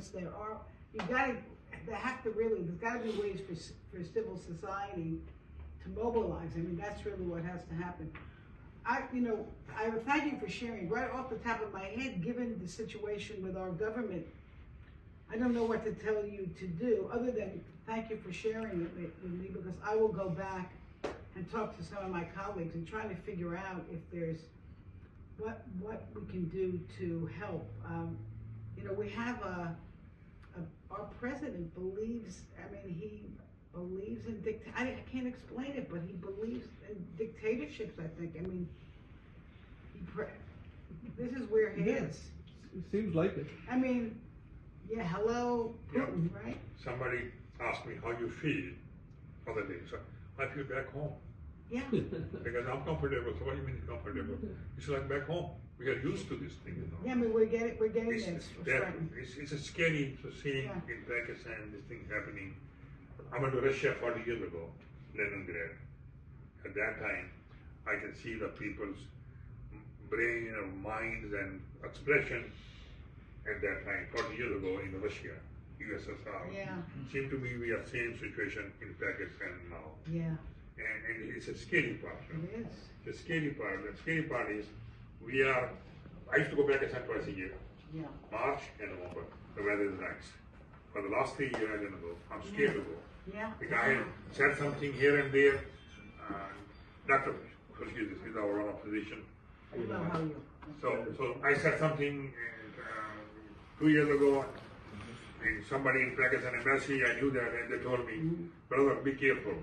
because there have to really, there's got to be ways for civil society to mobilize. I mean, that's really what has to happen. I thank you for sharing. Right off the top of my head, given the situation with our government, I don't know what to tell you to do other than thank you for sharing it with me, because I will go back and talk to some of my colleagues and try to figure out if there's what we can do to help. We have our president believes, he believes in I can't explain it, but he believes in dictatorships, I think. This is where he is. It seems like it. Yeah, hello, Putin, right? Somebody asked me how you feel other day. So I feel back home. Yeah. Because I'm comfortable. So what do you mean comfortable? It's like back home. We are used to this thing, Yeah, we're getting this. It's a scary to see in Pakistan this thing happening. I went to Russia 40 years ago, Leningrad. At that time, I can see the people's brain or minds and expression at that time, 40 years ago in Russia, USSR. Yeah. Seemed to me we are same situation in Pakistan now. Yeah. And it's a scary part. It is. The scary part is I used to go Pakistan twice a year. Yeah. March and November. The weather is nice. For the last 3 years I didn't go. I'm scared to go. Yeah. Because I had said something here and there. Dr. Excuse me, is our own physician. Hello, how are you? So I said something 2 years ago, and somebody in Pakistan embassy, I knew that, and they told me, brother, be careful.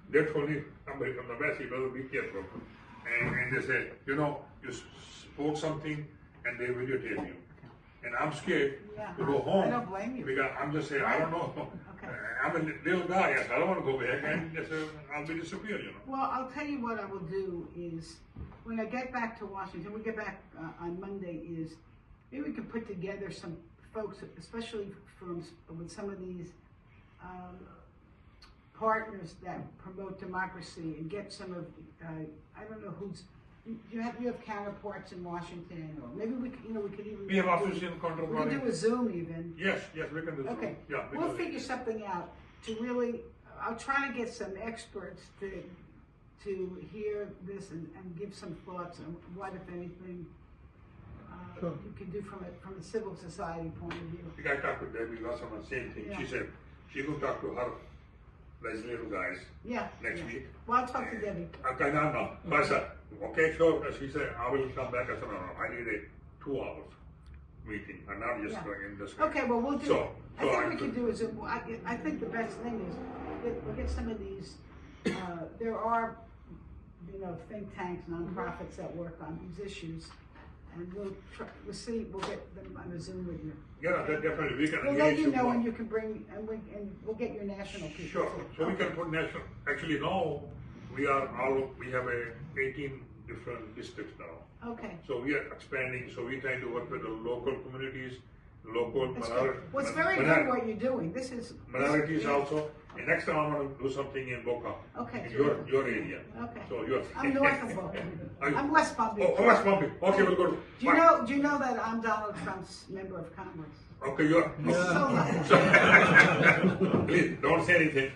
They told me, somebody from the embassy, brother, be careful. And they said, you spoke something, and they videotape you. And I'm scared to go home. I don't blame you. Because I'm just saying, I don't know. Okay. I'm a little guy, I don't want to go back, and I'll be disappeared, Well, I'll tell you what I will do is, when I get back to Washington, we get back on Monday, is maybe we can put together some folks, especially with some of these partners that promote democracy, and get some of, I don't know who's, you have counterparts in Washington, or maybe we could even. We have offices in counterpart. We can do a Zoom even. Yes, we can do Zoom. Okay. Yeah, we'll figure something out to really. I'll try to get some experts to hear this and give some thoughts on what, if anything, you can do from a civil society point of view. I think I talked to Debbie last time on the same thing. Yeah. She said she will talk to her legislative guys next week. Well, I'll talk to Debbie. Okay, no. I said, okay, sure. She said, I will come back. I said, no, I need a 2 hours meeting. I'm not just going in this way. Okay, well, we'll do I think we can do is, I think the best thing is we'll get some of these, there are, think tanks, nonprofits that work on these issues. And we'll get them on a Zoom with you. Yeah, definitely. We can. We'll let you know, and you can bring, and we'll get your national people. Sure. So we can put national. Actually, now we have 18 different districts now. Okay. So we are expanding. So we're trying to work with the local communities, local minorities. Well, it's very good what you're doing. This is minorities also. And next time I'm going to do something in Boca. Okay. In your area. Okay. So you're. I'm north of Boca. I'm West Palm Beach. Oh, West Palm Beach. Okay, we'll go. Do you know that I'm Donald Trump's member of Congress? Okay, you're. Please don't say anything.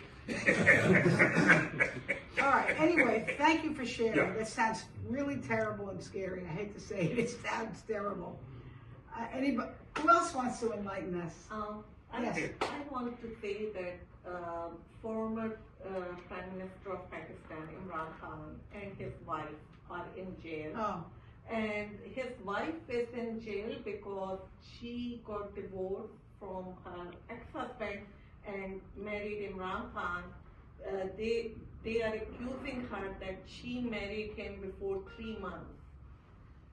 All right. Anyway, thank you for sharing. Yeah. That sounds really terrible and scary. I hate to say it. It sounds terrible. Anybody? Who else wants to enlighten us? Yes. I want to say that former Prime Minister of Pakistan, Imran Khan, and his wife are in jail. Oh. And his wife is in jail because she got divorced from her ex-husband and married Imran Khan. They are accusing her that she married him before 3 months.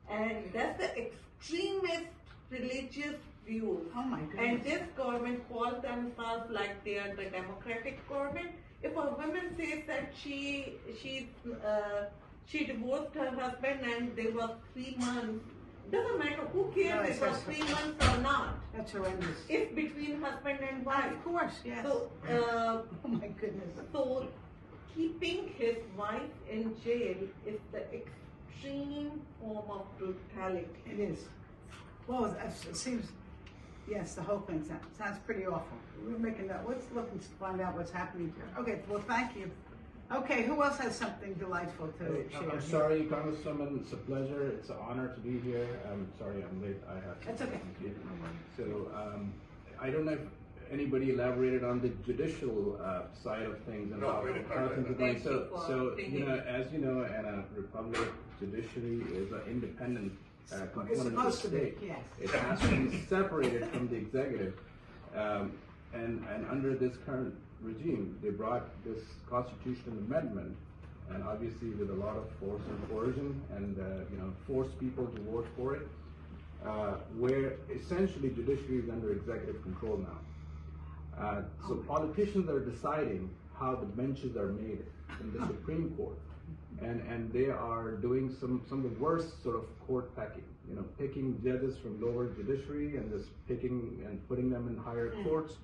And that's the extremist religious views. Oh my goodness. And this government calls themselves like they are the democratic government. If a woman says that she divorced her husband and there was 3 months, doesn't matter who cares if it was 3 months or not. That's horrendous. It's between husband and wife. Of course, yes. So, oh my goodness. So keeping his wife in jail is the extreme form of brutality. It is. Well, it seems Yes, the whole thing sounds pretty awful. We're making that, let's look and find out what's happening here. Okay, well, thank you. Okay, who else has something delightful to share? I'm sorry, Congresswoman, it's a pleasure, it's an honor to be here. I'm sorry I'm late, I have to. That's okay. So, I don't know if anybody elaborated on the judicial side of things and No, how we didn't how talk things are about going. that. Thank you for So, bringing it. as you know, in a republic, judiciary is an independent It's component of the supposed to be, state. yes. It has to be separated from the executive. And under this current regime, they brought this constitutional amendment, and obviously with a lot of force and coercion, and force people to vote for it, where essentially judiciary is under executive control now. So politicians are deciding how the benches are made in the Supreme Court, and they are doing some of the worst sort of court pecking. Picking judges from lower judiciary and just picking and putting them in higher courts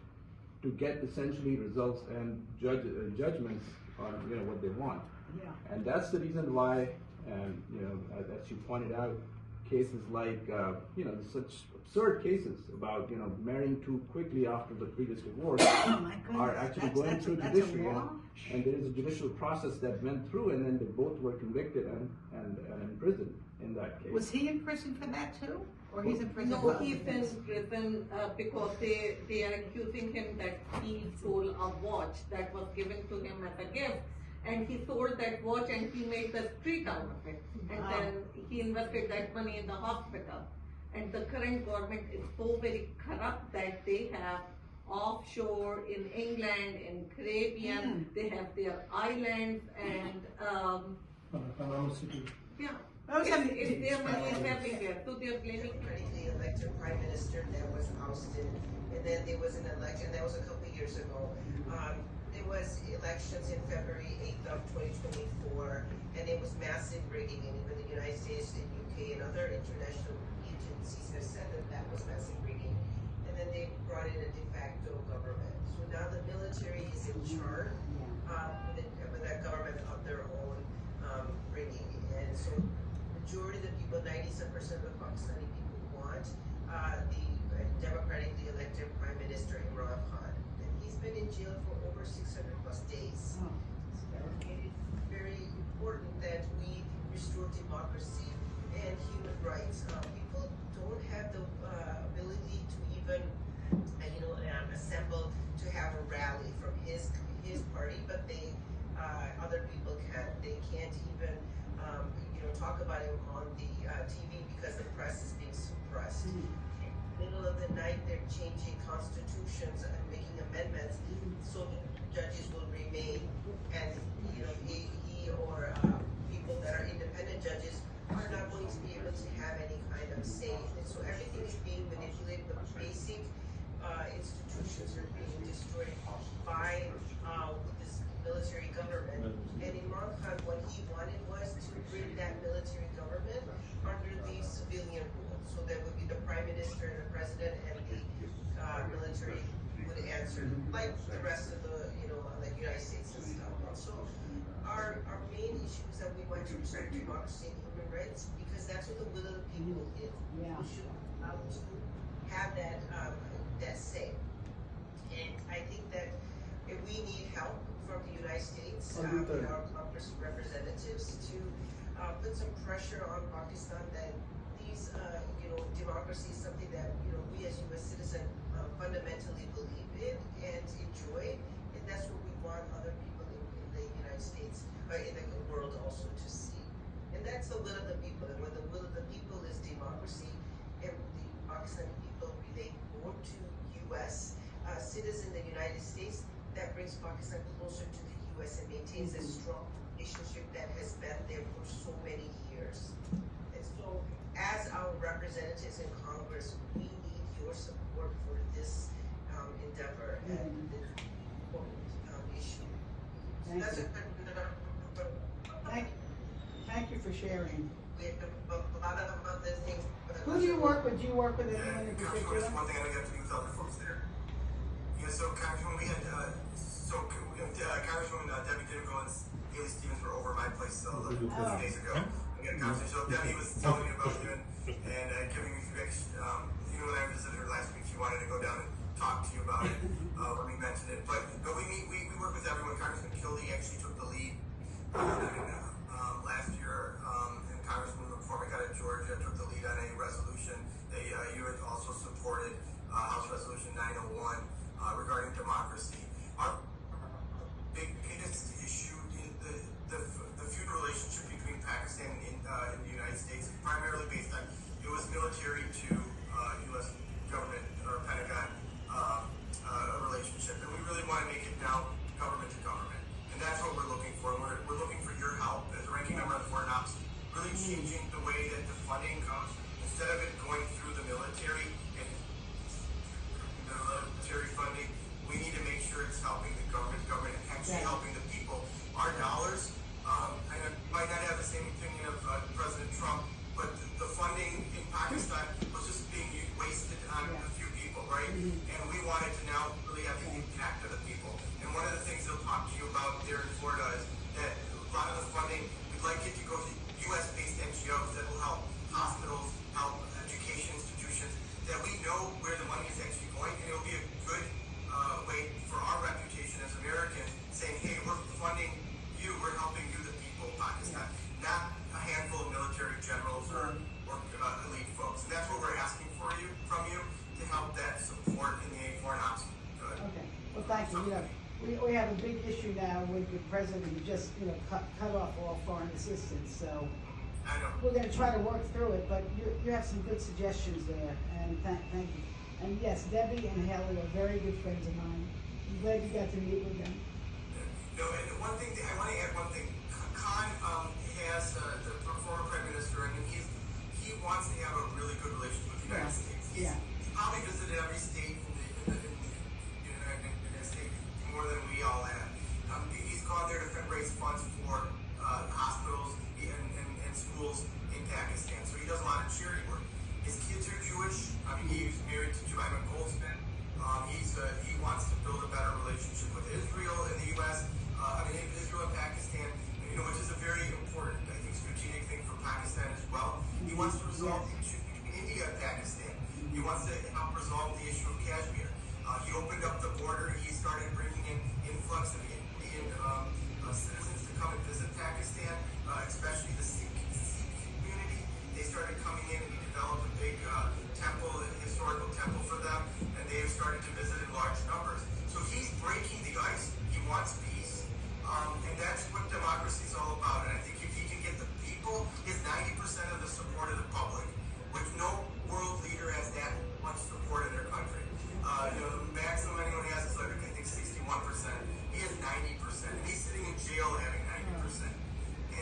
to get essentially results and judgments on what they want. Yeah. And that's the reason why, as you pointed out, cases like such absurd cases about marrying too quickly after the previous divorce Oh my goodness. are actually going through that's a judiciary, law? and there is a judicial process that went through, and then they both were convicted and imprisoned in that case. Was he in prison for that too? Or he's in prison? No, for he's other in things? prison because they are accusing him that he stole a watch that was given to him as a gift, and he sold that watch and he made the street out of it, and Wow. then he invested that money in the hospital. And the current government is so very corrupt that they have offshore in England, in Caribbean, they have their islands, and yeah. Those It's their money is everywhere, so they're blaming. The elected prime minister that was ousted, and then there was an election, that was a couple of years ago. There was elections in February 8th of 2024, and it was massive rigging, and even the United States and UK and other international agencies have said that was massive rigging. And then they brought in a de facto government. So now the military is in charge with that government of their own rigging. And so majority of the people, 97% of the Pakistani people want the democratically elected Prime Minister Imran Khan. And he's been in jail for over 600 plus days. Oh, And it's very important that we restore democracy and human rights. People don't have the ability to even, assemble to have a rally from his party, but they other people can. They can't even talk about him on the TV because the press is being suppressed. Middle of the night, they're changing constitutions and making amendments so the judges will remain, and he or people that are independent judges are not going to be able to have any kind of say. And so everything is being manipulated. The basic institutions are being destroyed by this military government. And Imran Khan, what he wanted was to bring that military government under the civilian rule. So that would be the prime minister and the president, and the military would answer, like the rest of the, like United States and stuff. So our main issue is that we want to restore democracy and human rights, because that's what the will of the people is. Yeah. We should to have that say. And I think that if we need help from the United States, with our Congress representatives, to put some pressure on Pakistan that these, democracy is something that, we as U.S. citizens fundamentally believe in and enjoy, and that's what we want other people in the United States, or in the world also to see. And that's the will of the people, and when the will of the people is democracy, and the Pakistani people relate more to U.S. Citizens in the United States, that brings Pakistan closer to the U.S. and maintains a strong relationship that has been there for so many years. And so, as our representatives in Congress, we need your support for this endeavor and this important issue. Thank That's you. Thank you for sharing. We have a lot of other things. Who do you work with? Do you work with anyone in particular? One thing I know you have to do with other folks there. So Congresswoman, we had Congresswoman Debbie Dimgo and Haley Stevens were over at my place a few days ago. We had a conversation. So Debbie was telling me about you and giving me feedback. When I visited her last week, she wanted Last year, and Congressman McCormick out of Georgia took the lead on a resolution. You had also supported House Resolution 901 regarding democracy. Our biggest issue in the feud relationship between Pakistan and the United States is primarily based on U.S. military to U.S. government or Pentagon relationship, and we really want to make it now government to government, and that's what we're looking for. We're looking for your help as a ranking member of the Foreign Ops, really changing the way that the funding comes. Instead of it going through the military and the military funding, we need to make sure it's helping the government and actually helping the people. Our dollars, I might not have the same opinion of President Trump, but the funding in Pakistan was just being wasted on a few people, right? And we wanted to now really have the impact of the people. And one of the things they'll talk to you about there in Florida is that a lot of the funding, we'd like it to go to U.S.-based NGOs that will help hospitals, help education institutions, that we know where the money is actually going, and it'll be a good way for our reputation as Americans, saying, hey, we're funding you, we're helping you, the people of Pakistan, not a handful of military generals or elite folks. And that's what we're asking from you to help that support in the Foreign Ops. Okay, well, thank you. We have a big issue now with the president who just, cut off all foreign assistance, so I know. we're gonna try to work through it, but you have some good suggestions there, and thank you. And yes, Debbie and Haley are very good friends of mine. I'm glad you got to meet with them. No, and one thing, I want to add one thing. Khan has the former Prime Minister, and he wants to have a really good relationship with the United States. He's probably visited every state in the United States more than we all have. He's gone there to raise funds for hospitals and schools in Pakistan. So he does a lot of charity work. His kids are Jewish. He's married to Jemima Goldsman. He wants to build a better relationship with Israel and the U.S. Israel and Pakistan, which is a very important, I think, strategic thing for Pakistan as well. He wants to resolve the issue between India and Pakistan. He wants to help resolve the issue of Kashmir. He opened up the border. He started bringing in influx of Indian citizens to come and visit Pakistan, especially the Sikh community. They started coming in, and he developed a big historical temple for them, and they have started to visit in large numbers. So he's breaking the ice. He wants peace, and that's what democracy is all about. And I think if he can get the people, his 90% of the support of the public, which no world leader has that much support in their country. The maximum anyone has is like, I think, 61%. He has 90%, and he's sitting in jail having 90%.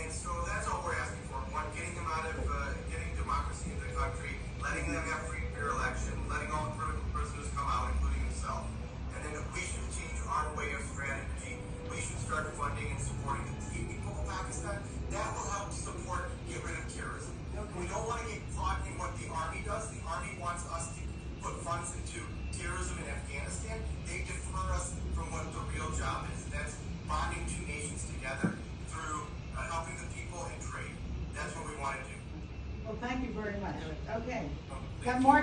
And so that's all we're asking for. One, getting them out of, getting democracy in the country, letting them have free fair election, letting all political prisoners come out, including himself. And then we should change our way of strategy. We should start funding and supporting the people of Pakistan. That will help support, get rid of terrorism. We don't want to get caught in what the Army does. The Army wants us to put funds into terrorism in Afghanistan. They defer us from what the real job is. That's bonding two nations together through helping the people and trade. That's what we want to do. Well, thank you very much. Okay. Got more